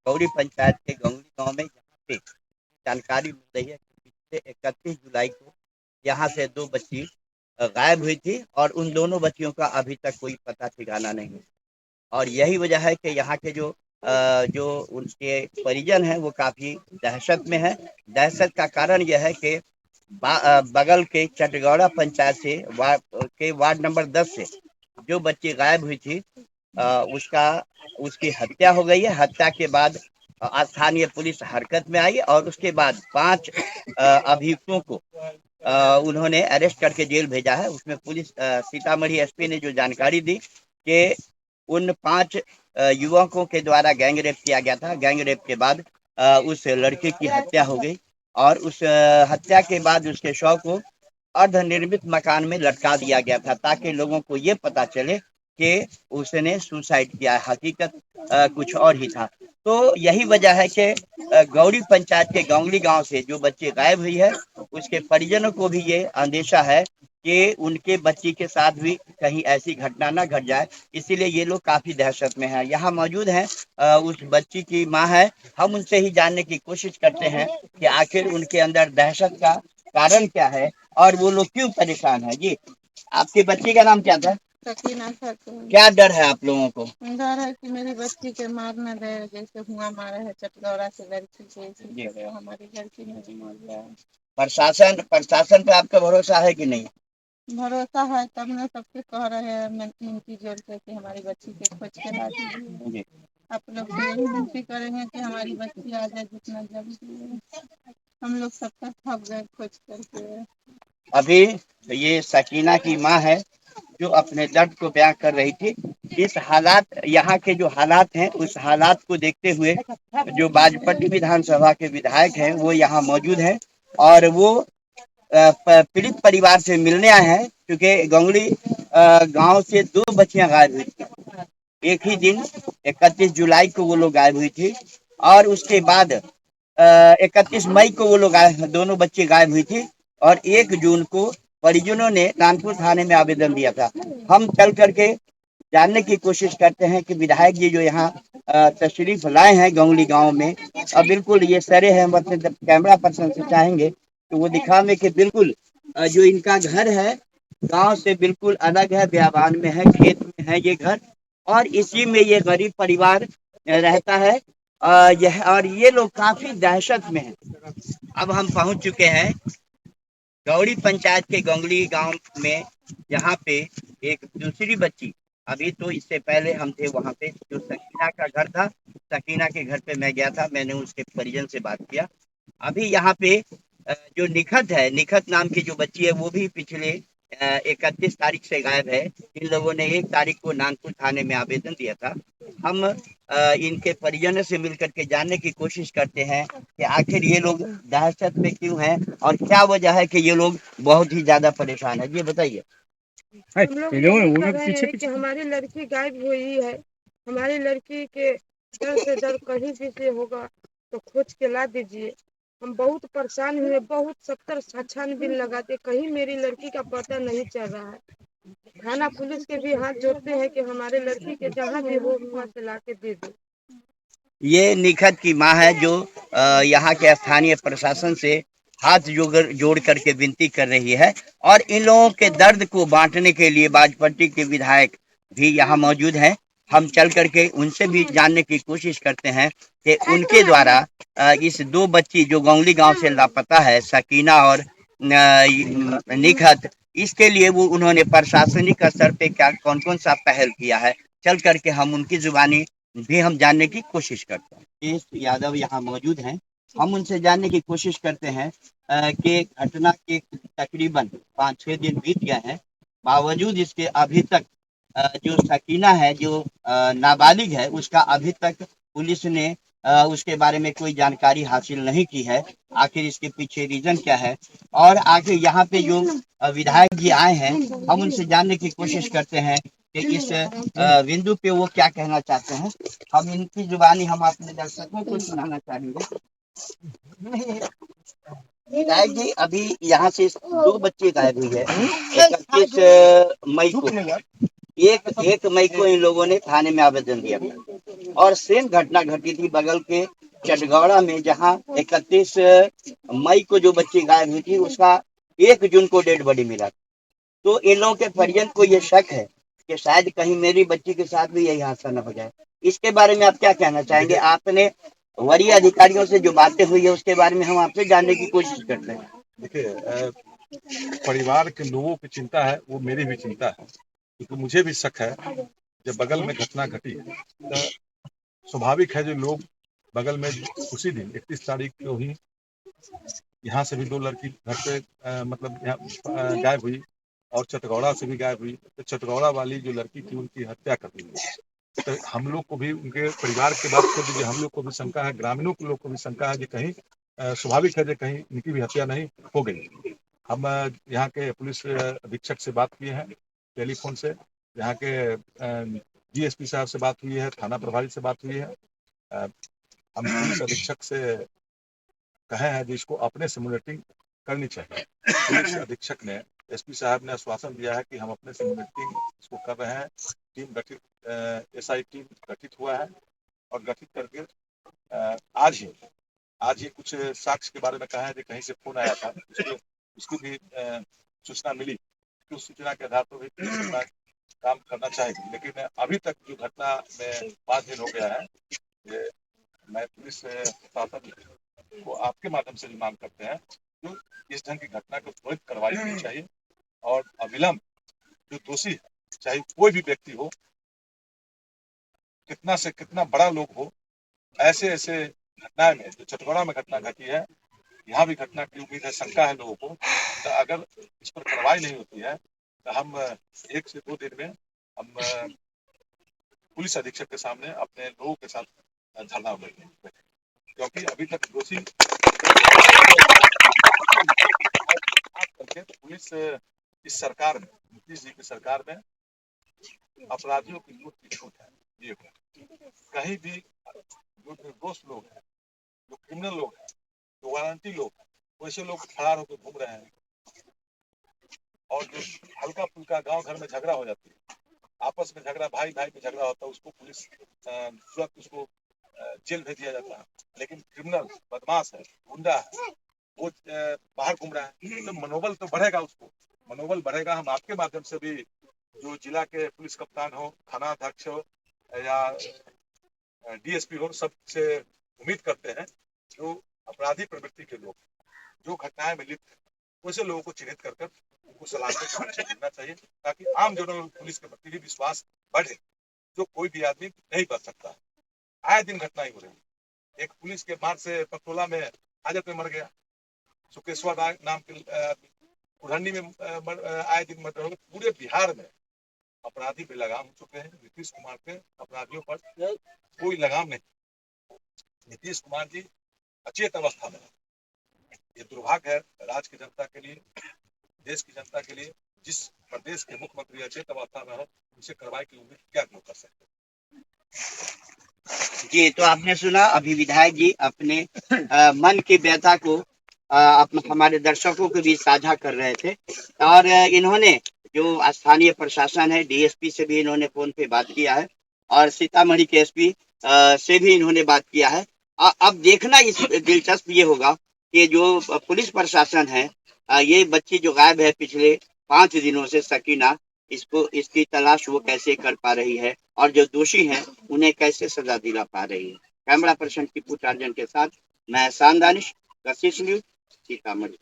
गौरी पंचायत के गंगली गांव में यहाँ पे जानकारी मिल रही है कि पिछले 31 जुलाई को यहाँ से दो बच्ची गायब हुई थी और उन दोनों बच्चियों का अभी तक कोई पता ठिकाना नहीं है। और यही वजह है कि यहाँ के जो उनके परिजन हैं वो काफी दहशत में है। दहशत का कारण यह है कि बगल के चटगौड़ा पंचायत से वार्ड नंबर 10 से जो बच्ची गायब हुई थी उसका उसकी हत्या हो गई है। हत्या के बाद स्थानीय पुलिस हरकत में आई और उसके बाद 5 अभियुक्तों को उन्होंने अरेस्ट करके जेल भेजा है। उसमें पुलिस सीतामढ़ी एसपी ने जो जानकारी दी कि उन 5 युवकों के द्वारा गैंग रेप किया गया था। गैंग रेप के बाद उस लड़के की हत्या हो गई और उस हत्या के बाद उसके शव को अर्धनिर्मित मकान में लटका दिया गया था ताकि लोगों को ये पता चले कि उसने सुसाइड किया है। हकीकत कुछ और ही था। तो यही वजह है कि गौरी पंचायत के गौंगली गांव से जो बच्ची गायब हुई है उसके परिजनों को भी ये अंदेशा है कि उनके बच्ची के साथ भी कहीं ऐसी घटना ना घट जाए। इसीलिए ये लोग काफी दहशत में हैं। यहाँ मौजूद हैं उस बच्ची की माँ है। हम उनसे ही जानने की कोशिश करते हैं कि आखिर उनके अंदर दहशत का कारण क्या है और वो लोग क्यों परेशान है। जी, आपके बच्चे का नाम क्या था? सकीना खातून। क्या डर है आप लोगों को? डर है कि मेरी बच्ची के मार न दे, जैसे हुआ मारा है चटगौरा से लड़की से, इसी तरह हमारी लड़की नहीं मर जाए। प्रशासन पे आपका भरोसा है कि नहीं? भरोसा है तब न सबसे कह रहे हैं मिनती जोर से कि हमारी बच्ची के खोज के ला दीजिए। आप लोग से यही विनती करेंगे कि हमारी बच्ची आ जाए जितना जल्दी। हम लोग सबका थक गए खोज करके। अभी ये सकीना की माँ है जो अपने दर्द को बयां कर रही थी। इस हालात यहाँ के जो हालात हैं उस हालात को देखते हुए जो बाजपट्टी विधानसभा के विधायक हैं वो यहाँ मौजूद हैं और वो पीड़ित परिवार से मिलने आए हैं क्योंकि गंगली गांव से दो बच्चियां गायब हुई थी। एक ही दिन 31 जुलाई को वो लोग गायब हुई थी और उसके बाद 31 मई को वो लोग दोनों बच्चे गायब हुई थी और 1 जून को परिजनों ने कानपुर थाने में आवेदन दिया था। हम चल करके जानने की कोशिश करते हैं कि विधायक जी जो यहाँ तशरीफ लाए हैं गंगली गांव में, अब बिल्कुल ये सरे हैं। हम अपने कैमरा पर्सन से चाहेंगे तो वो दिखावे कि बिल्कुल जो इनका घर है गांव से बिल्कुल अलग है, बियाबान में है, खेत में है ये घर और इसी में ये गरीब परिवार रहता है। यह और ये लोग काफी दहशत में हैं। अब हम पहुंच चुके हैं गौरी पंचायत के गंगली गांव में। यहाँ पे एक दूसरी बच्ची, अभी तो इससे पहले हम थे वहां पे जो सकीना का घर था। सकीना के घर पे मैं गया था, मैंने उसके परिजन से बात किया। अभी यहाँ पे जो निखत है, निखत नाम की जो बच्ची है वो भी पिछले 31 तारीख से गायब है। इन लोगों ने 1 तारीख को नागपुर थाने में आवेदन दिया था। हम इनके परिजनों से मिलकर के जानने की कोशिश करते हैं कि आखिर ये लोग दहशत में क्यों हैं और क्या वजह है कि ये लोग बहुत ही ज्यादा परेशान है। ये बताइए। हम लोग यही कर रहे हैं कि हमारी लड़की गायब हुई है, हमारी लड़की के दर से दर कहीं भी से होगा तो खोज के ला दीजिए। हम बहुत परेशान हुए, बहुत 70 छानबीन लगाते, कहीं मेरी लड़की का पता नहीं चल रहा है। थाना पुलिस के भी हाथ जोड़ते हैं कि हमारे लड़की के जहाँ भी हो वहाँ से ला के दे दो। ये निखत की माँ है जो यहाँ के स्थानीय प्रशासन से हाथ जोड़ करके विनती कर रही है और इन लोगों के दर्द को बांटने के लिए बाजपट्टी के विधायक भी यहाँ मौजूद हैं। हम चल करके उनसे भी जानने की कोशिश करते हैं कि उनके द्वारा इस दो बच्ची जो गौंगली गांव से लापता है, सकीना और निखत, इसके लिए वो उन्होंने प्रशासनिक स्तर पे क्या कौन कौन सा पहल किया है, चल करके हम उनकी जुबानी भी हम जानने की कोशिश करते हैं। केश यादव यहाँ मौजूद हैं। हम उनसे जानने की कोशिश करते हैं कि घटना के तकरीबन 5-6 दिन बीत गए हैं, बावजूद इसके अभी तक जो सकीना है जो नाबालिग है उसका अभी तक पुलिस ने उसके बारे में कोई जानकारी हासिल नहीं की है। आखिर इसके पीछे रीजन क्या है और आखिर यहाँ पे जो विधायक जी आए हैं हम उनसे जानने की कोशिश करते हैं कि इस बिंदु पे वो क्या कहना चाहते हैं। हम इनकी जुबानी हम अपने दर्शकों को सुनाना चाहेंगे। विधायक जी, अभी यहाँ से दो बच्चे गायब हुई है 31 मई को। एक मई को इन लोगों ने थाने में आवेदन दिया था और सेम घटना घटी थी बगल के चटगौड़ा में, जहां 31 मई को जो बच्ची गायब हुई थी उसका 1 जून को डेड बॉडी मिला। तो इन लोगों के परिजन को ये शक है कि शायद कहीं मेरी बच्ची के साथ भी यही हादसा न हो जाए। इसके बारे में आप क्या कहना चाहेंगे? आपने वरीय अधिकारियों से जो बातें हुई है उसके बारे में हम आपसे जानने की कोशिश करते हैं। देखिए, परिवार के लोगों की चिंता है, वो मेरी भी चिंता है, क्योंकि मुझे भी शक है जब बगल में घटना घटी है तो स्वाभाविक है जो लोग बगल में उसी दिन 31 तारीख को ही यहाँ से भी 2 लड़की घर पे मतलब यहाँ गायब हुई और चटगौड़ा से भी गायब हुई। तो चटगौड़ा वाली जो लड़की थी उनकी हत्या कर दी गई। तो हम लोग को भी, उनके परिवार के बात छोड़ दीजिए, हम लोग को भी शंका है, ग्रामीणों के लोग को भी शंका है कि कहीं स्वाभाविक है कि कहीं इनकी भी हत्या नहीं हो गई। हम यहाँ के पुलिस अधीक्षक से बात किए हैं टेलीफोन से, यहाँ के डीएसपी साहब से बात हुई है, थाना प्रभारी से बात हुई है। हम पुलिस अधीक्षक से कहे हैं कि इसको अपने से मॉनिटरिंग करनी चाहिए। पुलिस अधीक्षक ने, एसपी साहब ने आश्वासन दिया है कि हम अपने से मॉनिटरिंग इसको कर रहे हैं। टीम गठित, एसआई टीम गठित हुआ है और गठित करके आज ही कुछ साक्ष्य के बारे में कहा है कि कहीं से फोन आया था, उसकी भी सूचना मिली, तो उस सूचना के आधार पर भी पुलिस काम करना चाहेगी। लेकिन अभी तक जो घटना में 5 दिन हो गया है, ये मैं पुलिस प्रशासन को आपके माध्यम से भी मांग करते हैं जो इस ढंग की घटना को त्वरित कार्रवाई होनी चाहिए और अविलंब जो दोषी है, चाहे कोई भी व्यक्ति हो, कितना से कितना बड़ा लोग हो, ऐसे घटनाएं में, जो चटगौड़ा में घटना घटी है, यहाँ भी घटना की उम्मीद है, शंका है लोगों को। तो अगर इस पर कार्रवाई नहीं होती है तो हम 1 से 2 दिन में हम पुलिस अधीक्षक के सामने अपने लोगों के साथ धरना देंगे, क्योंकि अभी तक दोषी करके पुलिस इस सरकार में, नीतीश जी की सरकार में अपराधियों की लूट की छूट है। ये कहीं भी जो निर्दोष लोग हैं, जो क्रिमिनल लोग हैं, जो वारंटी लोग हैं, वैसे लोग फरार होकर घूम रहे हैं। और जो हल्का फुल्का गांव घर में झगड़ा हो जाती है, आपस में झगड़ा, भाई भाई में झगड़ा होता है, उसको पुलिस तुरंत उसको जेल भेज दिया जाता है। लेकिन क्रिमिनल बदमाश है, गुंडा है, वो बाहर घूम रहा है, तो मनोबल तो बढ़ेगा, उसको मनोबल बढ़ेगा। हम आपके माध्यम से भी जो जिला के पुलिस कप्तान हो, थाना अध्यक्ष हो या डीएसपी हो, सबसे उम्मीद करते हैं जो अपराधी प्रवृत्ति के लोग, जो घटनाएं में लिप्त है, वैसे लोगों को चिन्हित कर उनको सलाखों से मिलना चाहिए, ताकि आम जनरल पुलिस के प्रति भी विश्वास बढ़े, जो कोई भी आदमी नहीं कर सकता है। आए दिन घटना ही हो रही है। एक पुलिस के मार से पटोला में हाजत में मर गया, सुकेश्वर नाम के उड़नी में आए दिन मर्डर हो गए। पूरे बिहार में अपराधी पे लगाम हो चुके हैं। नीतीश कुमार के अपराधियों पर कोई लगाम नहीं। नीतीश कुमार जी अचेत अवस्था में, ये दुर्भाग्य है राज्य की जनता के लिए, देश की जनता के लिए। जिस प्रदेश के मुख्यमंत्री अचेत अवस्था में हो, उनसे कार्रवाई की उम्मीद क्या लोग कर सकते हैं। जी, तो आपने सुना, अभी विधायक जी अपने मन की व्यथा को हमारे दर्शकों के बीच साझा कर रहे थे। और इन्होंने जो स्थानीय प्रशासन है, डीएसपी से भी इन्होंने फोन पे बात किया है और सीतामढ़ी के एसपी से भी इन्होंने बात किया है। अब देखना इस दिलचस्प ये होगा कि जो पुलिस प्रशासन है, ये बच्ची जो गायब है पिछले 5 दिनों से, सकीना, इसकी तलाश वो कैसे कर पा रही है और जो दोषी हैं उन्हें कैसे सजा दिला पा रही है। कैमरा पर्सन टीपू टार्जन के साथ मैं एहसान दानिश, कशिश न्यूज, सीतामढ़ी।